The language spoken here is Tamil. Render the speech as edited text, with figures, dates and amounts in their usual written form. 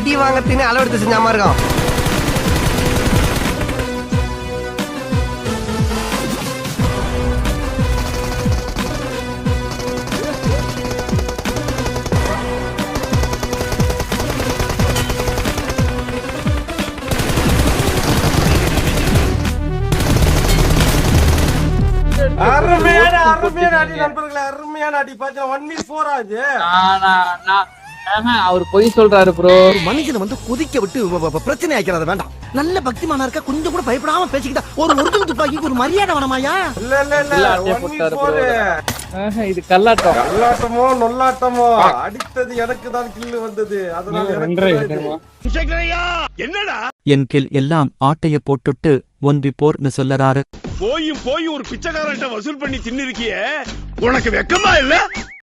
அடி வாங்கத்தின்னு அளவெடுத்து செஞ்ச மாதிரி இருக்கும். அருமையான அடி நண்பர்களே, அருமையான அடி. பாத்தீங்கன்னா 1v4 ஆகுது. அவர் பொய் சொல்றாரு ப்ரோ. மனுஷனை வந்து கொதிக்க விட்டு பிரச்சனை ஆக்கிறது வேண்டாம். நல்ல பக்திமானா இருக்க, கொஞ்சம் கூட பயப்படாம பேசிக்கிட்டா ஒரு ஒரிஜினல் துப்பாக்கிக்கு ஒரு மரியாதை வேணாமாயா? இல்ல 1v4. இது கல்லாட்டம். கல்லாட்டமோ நொல்லாட்டமோ அடித்தது எனக்கு தான் கில்லு வந்தது. அதனால என்னடா என் கில் எல்லாம் ஆட்டைய போட்டுட்டு 1v4ன்னு சொல்லறாரு. போய் ஒரு பிச்சைக்காரன்ட்ட வசூல் பண்ணி தின்னிருக்கியே, உனக்கு வெக்கமா இல்ல?